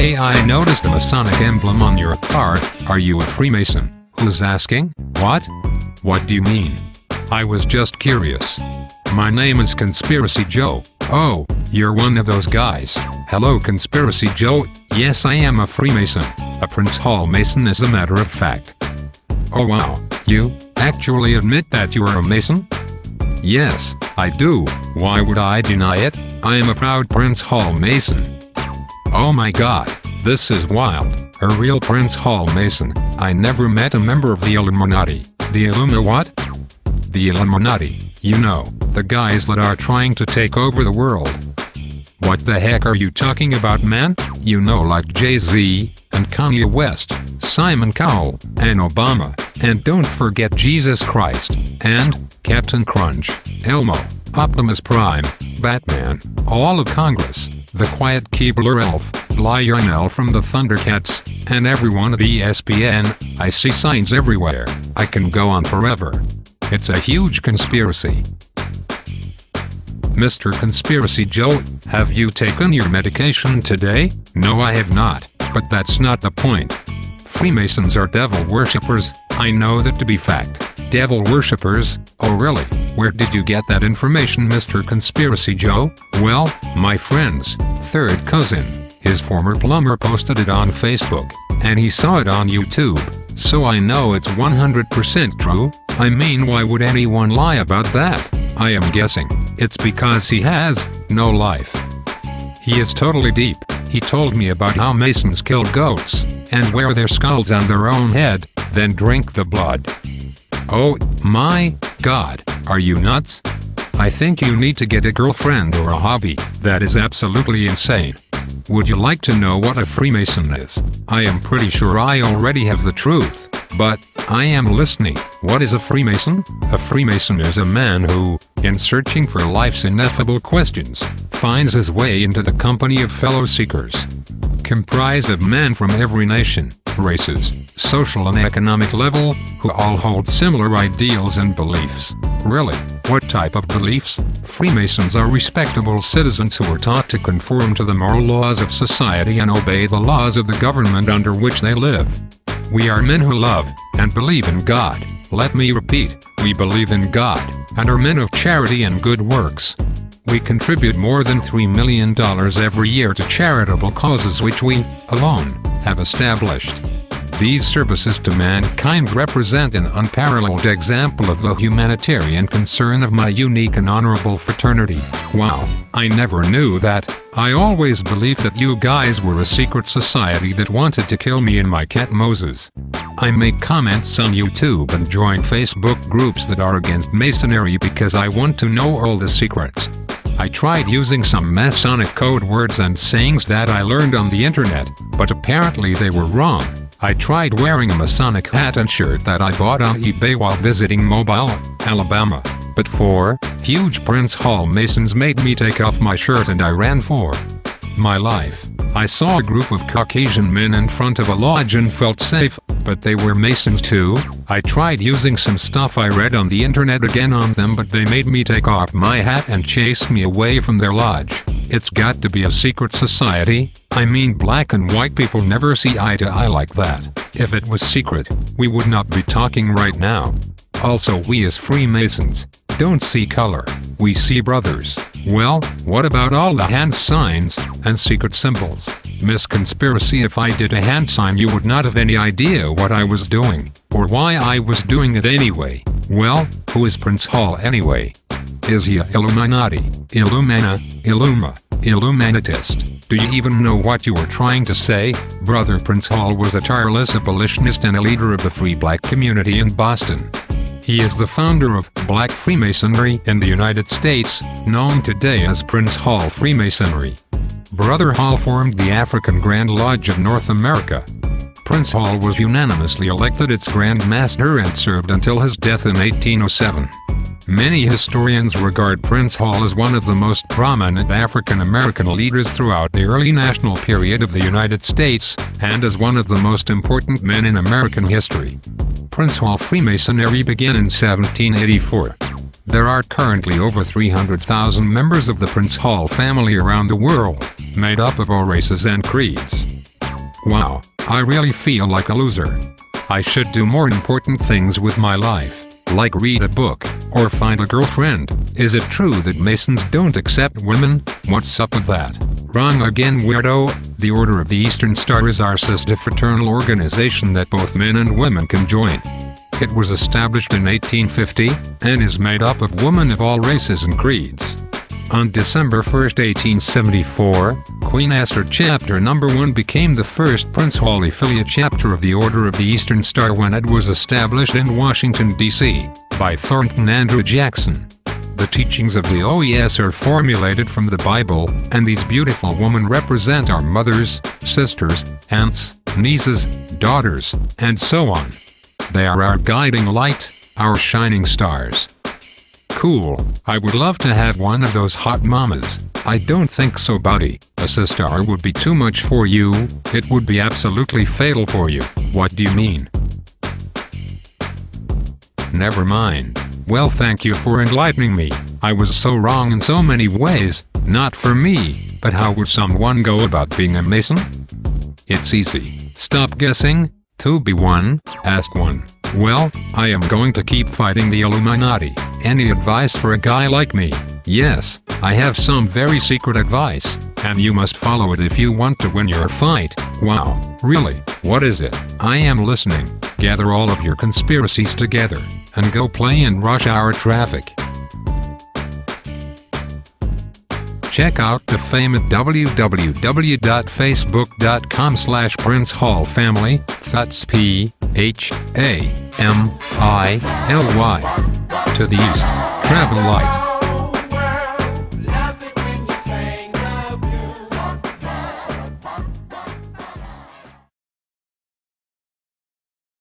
Hey, I noticed a Masonic emblem on your car. Are you a Freemason? Who's asking? What? What do you mean? I was just curious. My name is Conspiracy Joe. Oh, you're one of those guys. Hello Conspiracy Joe. Yes, I am a Freemason. A Prince Hall Mason as a matter of fact. Oh wow, you actually admit that you are a Mason? Yes, I do. Why would I deny it? I am a proud Prince Hall Mason. Oh my god, this is wild. A real Prince Hall Mason. I never met a member of the Illuminati. The what? The Illuminati. You know, the guys that are trying to take over the world. What the heck are you talking about, man? You know, like Jay-Z, and Kanye West, Simon Cowell, and Obama, and don't forget Jesus Christ, and Captain Crunch, Elmo, Optimus Prime, Batman, all of Congress, the Quiet Keebler Elf, Lionel from the Thundercats, and everyone at ESPN. I see signs everywhere. I can go on forever. It's a huge conspiracy. Mr. Conspiracy Joe, have you taken your medication today? No, I have not, but that's not the point. Freemasons are devil worshippers. I know that to be fact. Devil worshippers? Oh really? Where did you get that information, Mr. Conspiracy Joe? Well, my friend's third cousin, his former plumber, posted it on Facebook, and he saw it on YouTube, so I know it's 100% true. I mean, why would anyone lie about that? I am guessing it's because he has no life. He is totally deep. He told me about how Masons kill goats and wear their skulls on their own head, then drink the blood. Oh my god, are you nuts? I think you need to get a girlfriend or a hobby. That is absolutely insane. Would you like to know what a Freemason is? I am pretty sure I already have the truth, but I am listening. What is a Freemason? A Freemason is a man who, in searching for life's ineffable questions, finds his way into the company of fellow seekers. Comprised of men from every nation, races, social and economic level, who all hold similar ideals and beliefs. Really? What type of beliefs? Freemasons are respectable citizens who are taught to conform to the moral laws of society and obey the laws of the government under which they live. We are men who love and believe in God. Let me repeat, we believe in God, and are men of charity and good works. We contribute more than $3 million every year to charitable causes which we, alone, have established. These services to mankind represent an unparalleled example of the humanitarian concern of my unique and honorable fraternity. Wow, I never knew that. I always believed that you guys were a secret society that wanted to kill me and my cat Moses. I make comments on YouTube and join Facebook groups that are against Masonry because I want to know all the secrets. I tried using some Masonic code words and sayings that I learned on the internet, but apparently they were wrong. I tried wearing a Masonic hat and shirt that I bought on eBay while visiting Mobile, Alabama, but 4 huge Prince Hall Masons made me take off my shirt and I ran for my life. I saw a group of Caucasian men in front of a lodge and felt safe, but they were Masons too. I tried using some stuff I read on the internet again on them, but they made me take off my hat and chased me away from their lodge. It's got to be a secret society. I mean, black and white people never see eye to eye like that. If it was secret, we would not be talking right now. Also, we as Freemasons don't see color, we see brothers. Well, what about all the hand signs and secret symbols? Miss Conspiracy, if I did a hand sign you would not have any idea what I was doing, or why I was doing it anyway. Well, who is Prince Hall anyway? Is he a Illuminati, Illumina, Illuma, Illuminatist? Do you even know what you were trying to say? Brother Prince Hall was a tireless abolitionist and a leader of the free black community in Boston. He is the founder of Black Freemasonry in the United States, known today as Prince Hall Freemasonry. Brother Hall formed the African Grand Lodge of North America. Prince Hall was unanimously elected its Grand Master and served until his death in 1807. Many historians regard Prince Hall as one of the most prominent African American leaders throughout the early national period of the United States, and as one of the most important men in American history. Prince Hall Freemasonry began in 1784. There are currently over 300,000 members of the Prince Hall family around the world, made up of all races and creeds. Wow, I really feel like a loser. I should do more important things with my life, like read a book, or find a girlfriend. Is it true that Masons don't accept women? What's up with that? Wrong again, weirdo. The Order of the Eastern Star is our sister fraternal organization that both men and women can join. It was established in 1850, and is made up of women of all races and creeds. On December 1, 1874, Queen Esther Chapter No. 1 became the first Prince Hall affiliate chapter of the Order of the Eastern Star when it was established in Washington, D.C., by Thornton Andrew Jackson. The teachings of the OES are formulated from the Bible, and these beautiful women represent our mothers, sisters, aunts, nieces, daughters, and so on. They are our guiding light, our shining stars. Cool, I would love to have one of those hot mamas. I don't think so, buddy. A sister would be too much for you. It would be absolutely fatal for you. What do you mean? Never mind. Well, thank you for enlightening me. I was so wrong in so many ways. Not for me, but how would someone go about being a Mason? It's easy. Stop guessing. To be one, ask one. Well, I am going to keep fighting the Illuminati. Any advice for a guy like me? Yes, I have some very secret advice, and you must follow it if you want to win your fight. Wow, really? What is it? I am listening. Gather all of your conspiracies together, and go play in rush hour traffic. Check out the fame at www.facebook.com/Prince Hall Family, that's PHAMILY. To the east, travel light.